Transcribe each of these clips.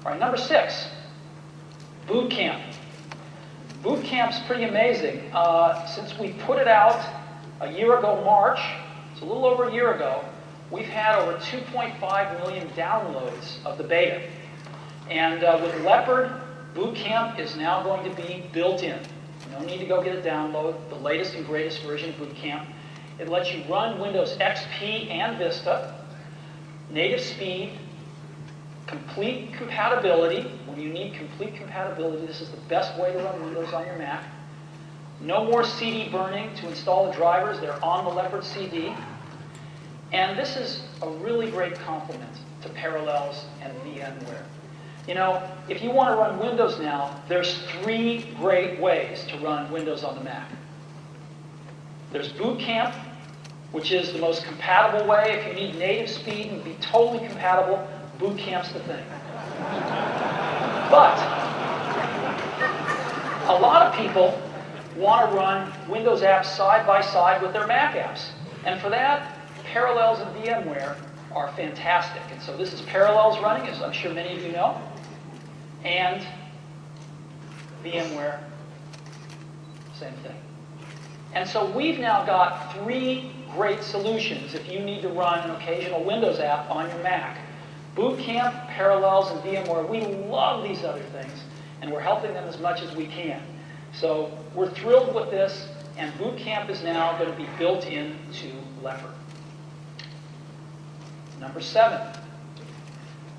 All right, number 6, boot camp. Boot camp's pretty amazing. Since we put it out a year ago, March, it's a little over a year ago, we've had over 2.5 million downloads of the beta. And with Leopard, boot camp is now going to be built in. No need to go get a download, the latest and greatest version of boot camp. It lets you run Windows XP and Vista, native speed, complete compatibility. When you need complete compatibility, this is the best way to run Windows on your Mac. No more CD burning to install the drivers. They're on the Leopard CD. And this is a really great complement to Parallels and VMware. You know, if you want to run Windows now, there's 3 great ways to run Windows on the Mac. There's Boot Camp, which is the most compatible way. If you need native speed and be totally compatible, Boot Camp's the thing. But a lot of people want to run Windows apps side by side with their Mac apps. And for that, Parallels and VMware are fantastic. And so this is Parallels running, as I'm sure many of you know, and VMware, same thing. And so we've now got 3 great solutions if you need to run an occasional Windows app on your Mac. Boot Camp, Parallels, and VMware. We love these other things, and we're helping them as much as we can. So we're thrilled with this, and Boot Camp is now going to be built into Leopard. Number 7.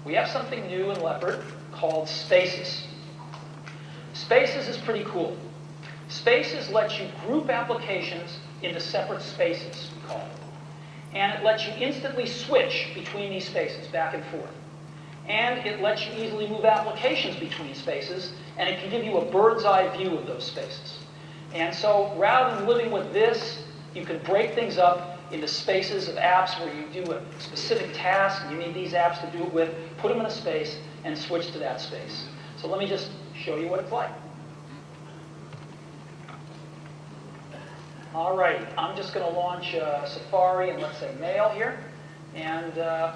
We have something new in Leopard called Spaces. Spaces is pretty cool. Spaces lets you group applications into separate spaces, we call it. And it lets you instantly switch between these spaces, back and forth. And it lets you easily move applications between spaces, and it can give you a bird's eye view of those spaces. And so rather than living with this, you can break things up into spaces of apps where you do a specific task, and you need these apps to do it with, put them in a space, and switch to that space. So let me just show you what it's like. All right, I'm just going to launch Safari and let's say Mail here, and they're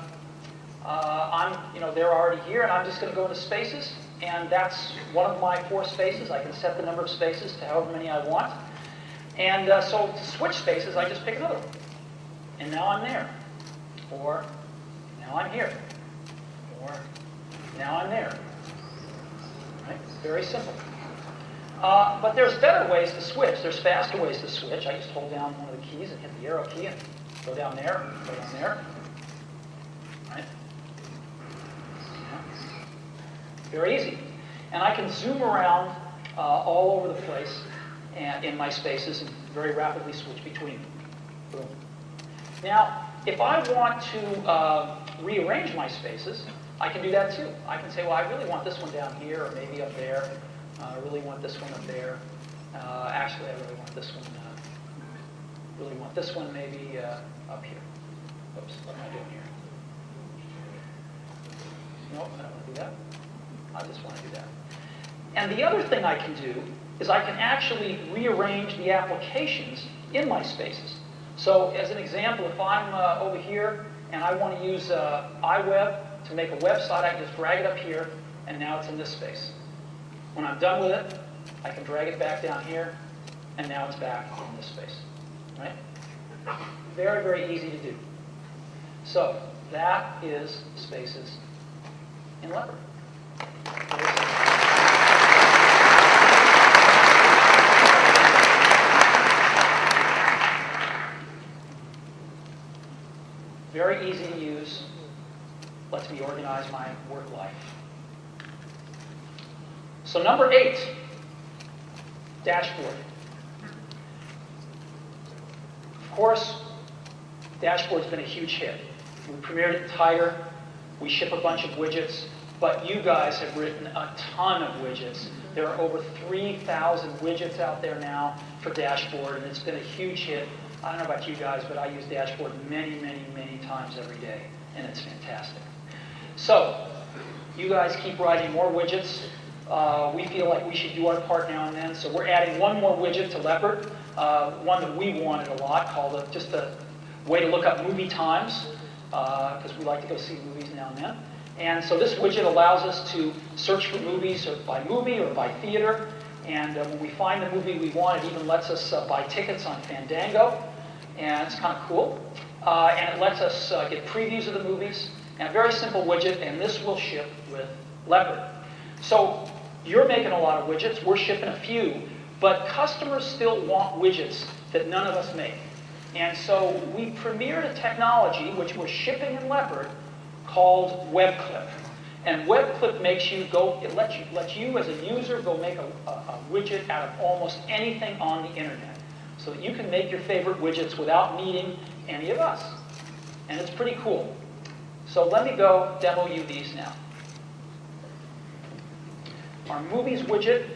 already here, and I'm just going to go into Spaces, and that's one of my 4 spaces. I can set the number of spaces to however many I want, and so to switch spaces, I just pick another one, and now I'm there, or now I'm here, or now I'm there. Right? Very simple. But there's better ways to switch. There's faster ways to switch. I just hold down one of the keys and hit the arrow key and go down there, go down there. Right? Yeah. Very easy. And I can zoom around all over the place and in my spaces and very rapidly switch between them. Boom. Now, if I want to rearrange my spaces, I can do that too. I can say, well, I really want this one down here, or maybe up there. I really want this one up there. Actually, I really want this one. Really want this one maybe up here. Oops, what am I doing here? Nope, I don't want to do that. I just want to do that. And the other thing I can do is I can actually rearrange the applications in my spaces. So, as an example, if I'm over here and I want to use iWeb to make a website, I can just drag it up here, and now it's in this space. When I'm done with it, I can drag it back down here, and now it's back in this space. Right? Very, very easy to do. So that is Spaces in Leopard. Very easy to use. Lets me organize my work life. So number 8, Dashboard. Of course, Dashboard's been a huge hit. We premiered it in Tiger. We ship a bunch of widgets, but you guys have written a ton of widgets. There are over 3,000 widgets out there now for Dashboard, and it's been a huge hit. I don't know about you guys, but I use Dashboard many, many, many times every day, and it's fantastic. So, you guys keep writing more widgets. We feel like we should do our part now and then, so we're adding one more widget to Leopard, one that we wanted a lot, called just a way to look up movie times, because we like to go see movies now and then. And so this widget allows us to search for movies or by movie or by theater. And when we find the movie we want, it even lets us buy tickets on Fandango. And it's kind of cool. And it lets us get previews of the movies. And a very simple widget, and this will ship with Leopard. So you're making a lot of widgets. We're shipping a few. But customers still want widgets that none of us make. And so we premiered a technology, which we're shipping in Leopard, called WebClip. And WebClip makes you go, it lets you as a user go make a widget out of almost anything on the internet. So that you can make your favorite widgets without needing any of us. And it's pretty cool. So let me go demo you these now. Our movies widget,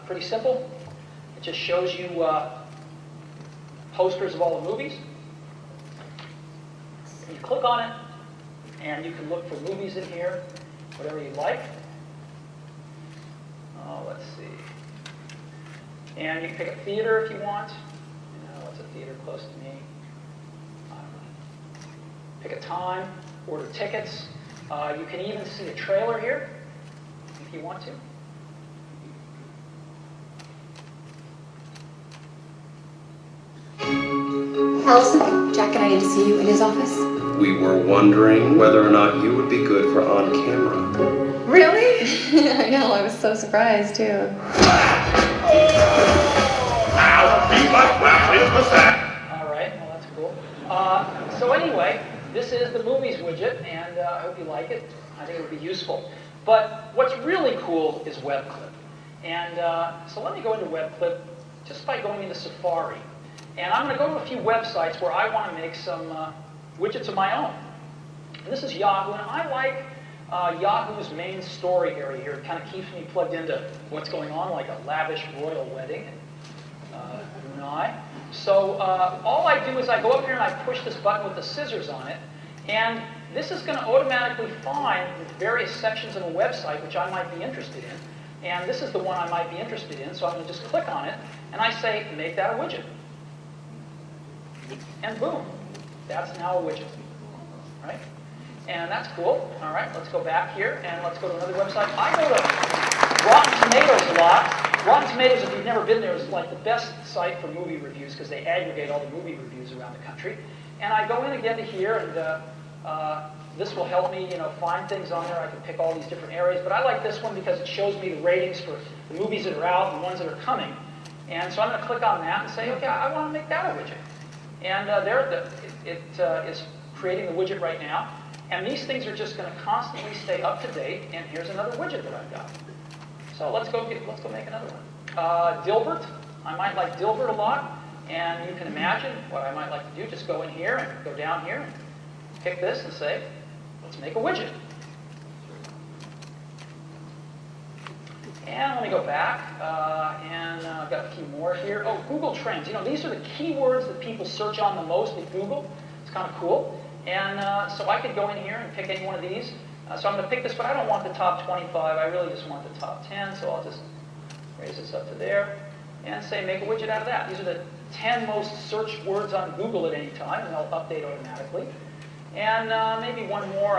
pretty simple. It just shows you posters of all the movies. You click on it, and you can look for movies in here, whatever you like. Let's see. And you can pick a theater if you want. What's a theater close to me? I don't know. Pick a time, order tickets. You can even see a trailer here if you want to. Allison, Jack and I need to see you in his office. We were wondering whether or not you would be good for on camera. Really? I know, I was so surprised too. Alright, well that's cool. So anyway, this is the movies widget, and I hope you like it. I think it would be useful. But what's really cool is WebClip. And so let me go into WebClip just by going into Safari. And I'm going to go to a few websites where I want to make some widgets of my own. And this is Yahoo, and I like Yahoo's main story area here. It kind of keeps me plugged into what's going on, like a lavish royal wedding in Brunei. So all I do is I go up here and I push this button with the scissors on it, and this is going to automatically find various sections of a website which I might be interested in. And this is the one I might be interested in, so I'm going to just click on it, and I say, make that a widget. And boom, that's now a widget, right? And that's cool. All right, let's go back here, and let's go to another website. I go to Rotten Tomatoes a lot. Rotten Tomatoes, if you've never been there, is like the best site for movie reviews because they aggregate all the movie reviews around the country. And I go in again to here, and this will help me, find things on there. I can pick all these different areas, but I like this one because it shows me the ratings for the movies that are out and the ones that are coming. And so I'm going to click on that and say, okay, I want to make that a widget. And it is creating the widget right now. And these things are just going to constantly stay up to date. And here's another widget that I've got. So let's go make another one. Dilbert. I might like Dilbert a lot. And you can imagine what I might like to do. Just go in here and go down here and pick this and say, let's make a widget. And let me go back, and I've got a few more here. Oh, Google Trends. These are the keywords that people search on the most with Google. It's kind of cool. And so I could go in here and pick any one of these. So I'm going to pick this, but I don't want the top 25. I really just want the top 10, so I'll just raise this up to there and say make a widget out of that. These are the 10 most searched words on Google at any time, and they'll update automatically. And maybe one more.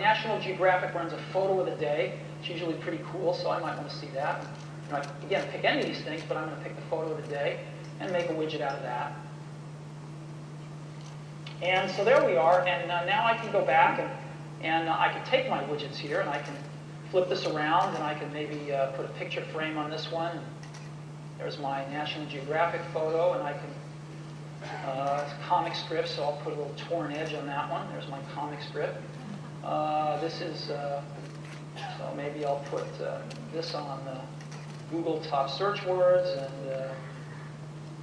National Geographic runs a photo of the day. It's usually pretty cool, so I might want to see that. Again, pick any of these things, but I'm going to pick the photo of the day and make a widget out of that. And so there we are, and now I can go back and I can take my widgets here and I can flip this around and I can maybe put a picture frame on this one. There's my National Geographic photo, and I can, it's a comic strip, so I'll put a little torn edge on that one. There's my comic strip. This is, so maybe I'll put this on the Google top search words, and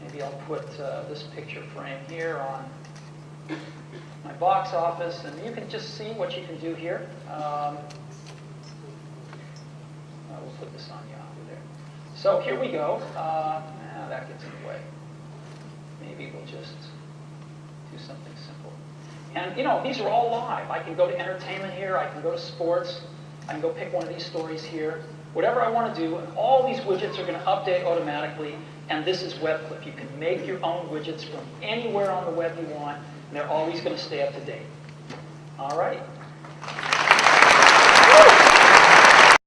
maybe I'll put this picture frame here on my box office, and you can just see what you can do here. We'll put this on Yahoo there. So here we go. That gets in the way. Maybe we'll just do something simple. And these are all live. I can go to entertainment here. I can go to sports. I can go pick one of these stories here. Whatever I want to do, and all these widgets are going to update automatically. And this is WebClip. You can make your own widgets from anywhere on the web you want, and they're always going to stay up to date. All right.